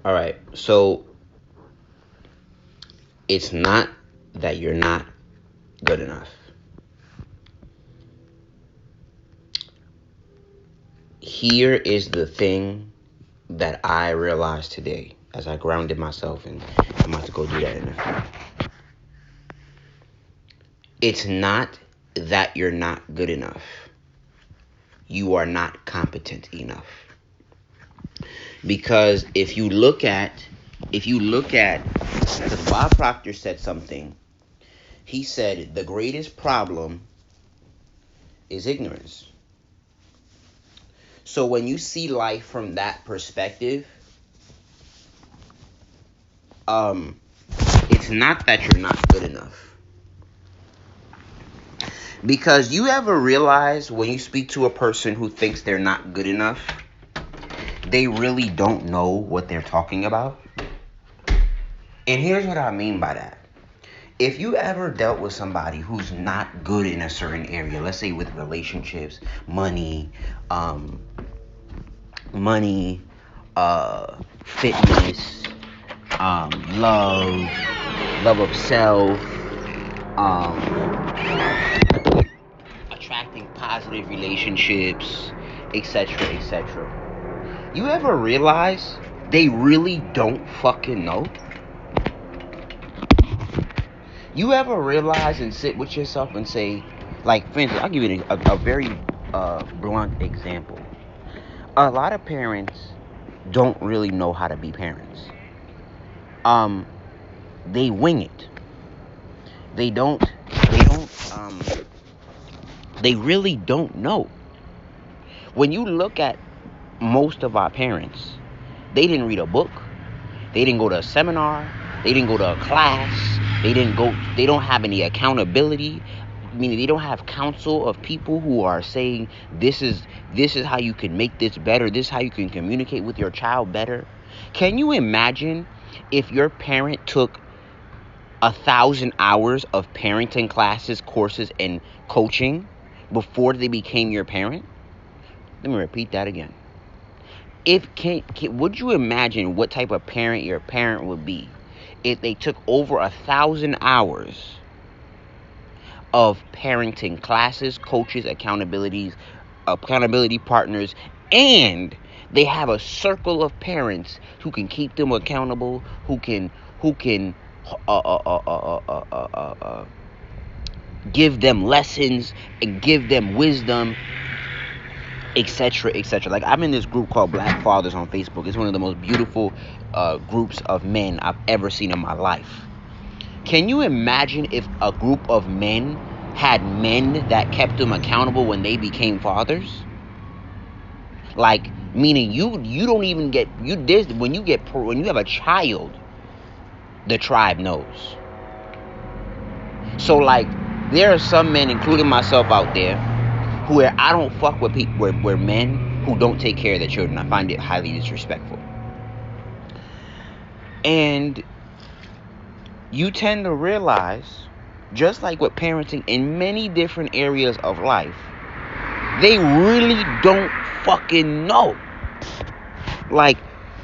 All right. So it's not that you're not good enough. Here is the thing that I realized today as I grounded myself, and I'm about to go do that in a few. It's not that you're not good enough. You are not competent enough. Because if you look at, because Bob Proctor said something. He said the greatest problem is ignorance. So when you see life from that perspective, um, it's not that you're not good enough. Because you ever realize when you speak to a person who thinks they're not good enough, they really don't know what they're talking about? And here's what I mean by that. If you ever dealt with somebody who's not good in a certain area, let's say with relationships, money, um, money, fitness, love, love of self, attracting positive relationships, etc., etc. You ever realize they really don't fucking know? You ever realize and sit with yourself and say, like, for instance, I'll give you a very blunt example. A lot of parents don't really know how to be parents. Um, they wing it. They don't. They don't. They really don't know. When you look at most of our parents, they didn't read a book. They didn't go to a seminar. They didn't go to a class. They didn't go. They don't have any accountability. Meaning they don't have counsel of people who are saying this is how you can make this better. This is how you can communicate with your child better. Can you imagine if your parent took 1,000 hours of parenting classes, courses, and coaching before they became your parent? Let me repeat that again. Would you imagine what type of parent your parent would be if they took over 1,000 hours of parenting classes, coaches, accountability partners, and they have a circle of parents who can keep them accountable, who can uh, uh, uh, uh, uh, uh, uh, uh, give them lessons and give them wisdom, etc., etc. Like, I'm in this group called Black Fathers on Facebook. It's one of the most beautiful groups of men I've ever seen in my life. Can you imagine if a group of men had men that kept them accountable when they became fathers? Like, meaning you don't even get you this when you have a child, the tribe knows. So, like, there are some men, including myself, out there where I don't fuck with people where men who don't take care of their children. I find it highly disrespectful. And you tend to realize, just like with parenting in many different areas of life, they really don't fucking know. Like,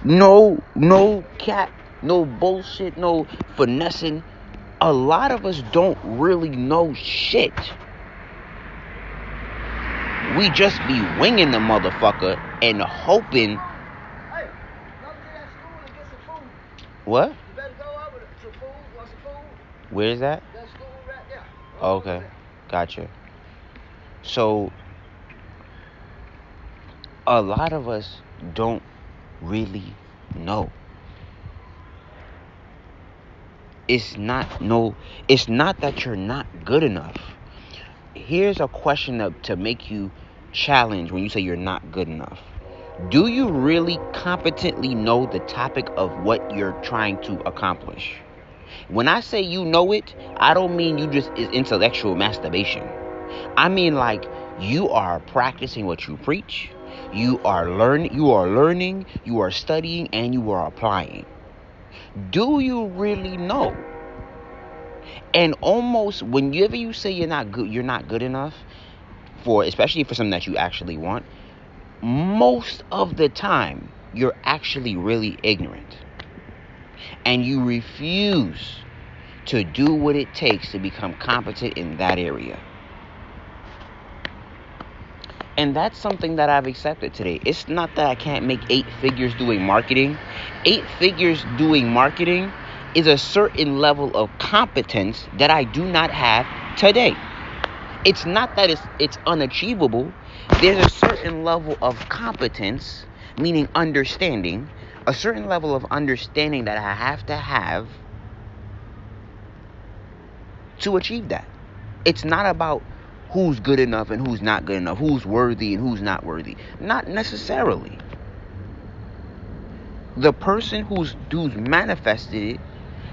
no cat, no bullshit, no finessing. A lot of us don't really know shit. We just be winging the motherfucker and hoping. Hey, come to that school and get some food. What? You better go over to some food. Want some food? Where is that? That school right there. Okay, gotcha. So, a lot of us don't really know. It's not that you're not good enough. Here's a question to make you challenge when you say you're not good enough. Do you really competently know the topic of what you're trying to accomplish? When I say you know it, I don't mean you just is intellectual masturbation. I mean, like, you are practicing what you preach. You are learning, you are studying, and you are applying. Do you really know? And almost whenever you say you're not good enough for, especially for something that you actually want, most of the time you're actually really ignorant. and you refuse to do what it takes to become competent in that area. And that's something that I've accepted today. It's not that I can't make 8 figures doing marketing. 8 figures doing marketing is a certain level of competence that I do not have today. It's not that it's unachievable. There's a certain level of competence, meaning understanding, a certain level of understanding that I have to achieve that. It's not about who's good enough and who's not good enough, who's worthy and who's not worthy. Not necessarily. The person who's manifested it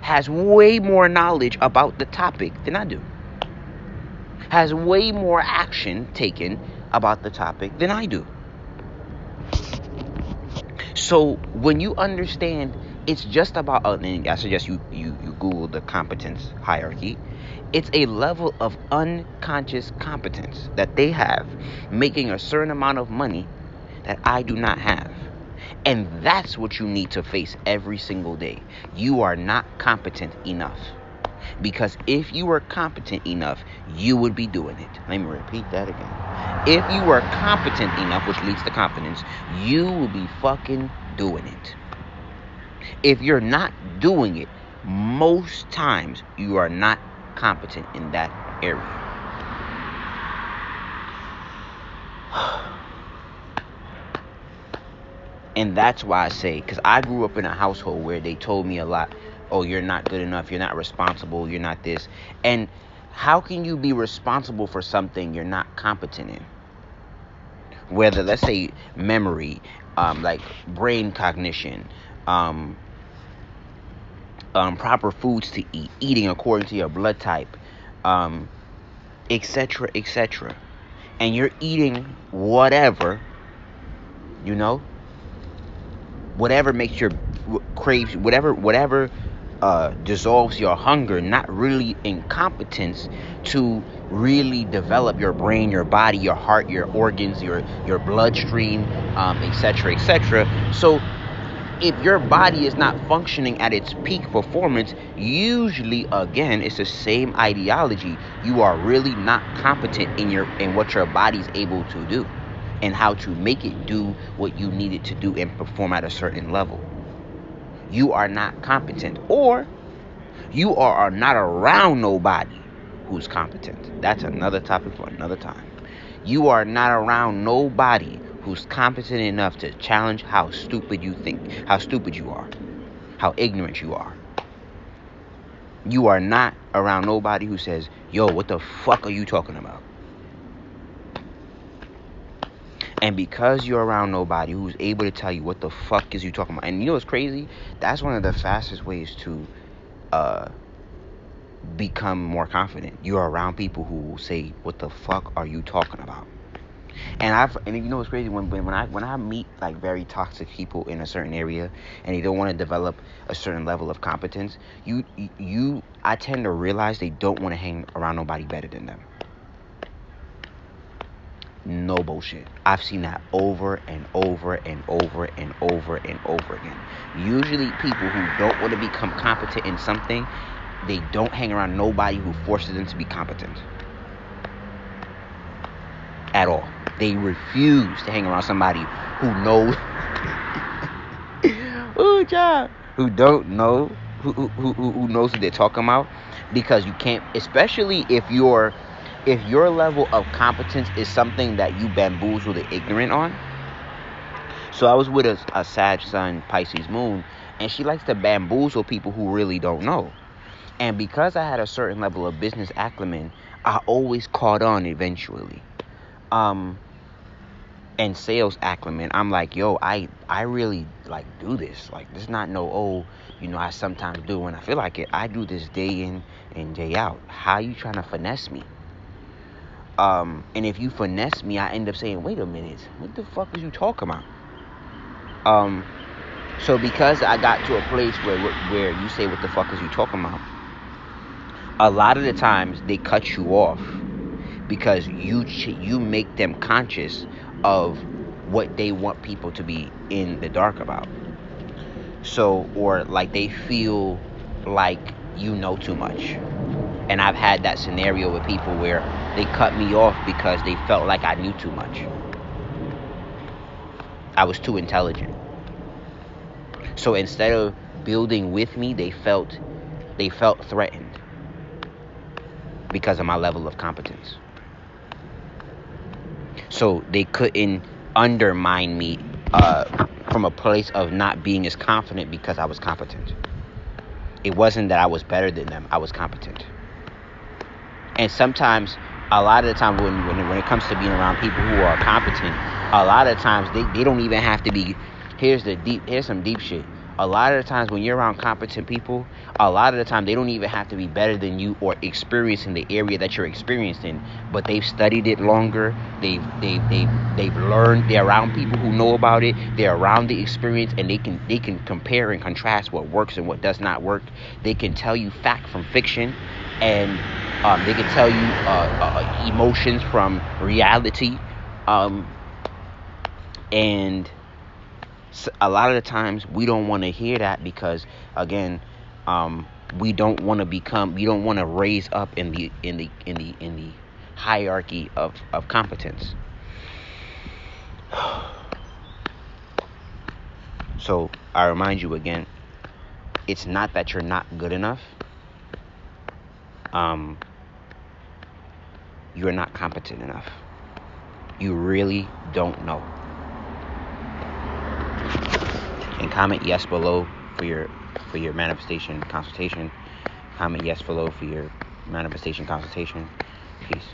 has way more knowledge about the topic than I do. Has way more action taken about the topic than I do. So when you understand, it's just about, and I suggest you Google the competence hierarchy. It's a level of unconscious competence that they have, making a certain amount of money that I do not have. And that's what you need to face every single day. You are not competent enough. Because if you were competent enough, you would be doing it. Let me repeat that again. If you were competent enough, which leads to confidence, you will be fucking doing it. If you're not doing it, most times you are not competent in that area. And that's why I say, because I grew up in a household where they told me a lot. Oh, you're not good enough. You're not responsible. You're not this. And how can you be responsible for something you're not competent in? Whether, let's say, memory, like brain cognition, proper foods to eat, eating according to your blood type, etc., etc. And you're eating whatever, you know, whatever makes your craves, whatever dissolves your hunger, not really incompetence to really develop your brain, your body, your heart, your organs, your bloodstream, etc., etc. So if your body is not functioning at its peak performance, usually, again, it's the same ideology. You are really not competent in what your body's able to do and how to make it do what you need it to do and perform at a certain level. You are not competent, or you are not around nobody who's competent. That's another topic for another time. You are not around nobody who's competent enough to challenge how stupid you think, how stupid you are, how ignorant you are. You are not around nobody who says, yo, what the fuck are you talking about? And because you're around nobody who's able to tell you what the fuck is you talking about. And you know what's crazy? That's one of the fastest ways to become more confident. You're around people who will say, what the fuck are you talking about? And you know what's crazy, when I meet like very toxic people in a certain area and they don't want to develop a certain level of competence, I tend to realize they don't want to hang around nobody better than them. No bullshit. I've seen that over and over and over and over and over again. Usually people who don't want to become competent in something, they don't hang around nobody who forces them to be competent at all. They refuse to hang around somebody who knows ooh, child, who don't know, who knows what they're talking about, because you can't, especially if your level of competence is something that you bamboozle the ignorant on. So I was with a Sag Sun Pisces Moon, and she likes to bamboozle people who really don't know. And because I had a certain level of business acumen, I always caught on eventually. And sales acumen, I'm like, yo, I really like do this. Like, this is not I sometimes do when I feel like it. I do this day in and day out. How you trying to finesse me? And if you finesse me, I end up saying, wait a minute, what the fuck is you talking about? So because I got to a place where you say, what the fuck is you talking about? A lot of the times they cut you off because you make them conscious of what they want people to be in the dark about. So, or like they feel like you know too much. And I've had that scenario with people where they cut me off because they felt like I knew too much. I was too intelligent. So instead of building with me, they felt threatened because of my level of competence. So they couldn't undermine me from a place of not being as confident because I was competent. It wasn't that I was better than them, I was competent. And sometimes, a lot of the time when it comes to being around people who are competent, a lot of times they don't even have to be. Here's some deep shit. A lot of the times when you're around competent people, a lot of the time they don't even have to be better than you or experienced in the area that you're experienced in, but they've studied it longer. They've learned. They're around people who know about it. They're around the experience, and they can compare and contrast what works and what does not work. They can tell you fact from fiction, and they can tell you emotions from reality, and a lot of the times we don't want to hear that because, again, we don't want to raise up in the hierarchy of competence. So I remind you again, it's not that you're not good enough. Um, you're not competent enough. You really don't know. And comment yes below for your manifestation consultation. Comment yes below for your manifestation consultation. Peace.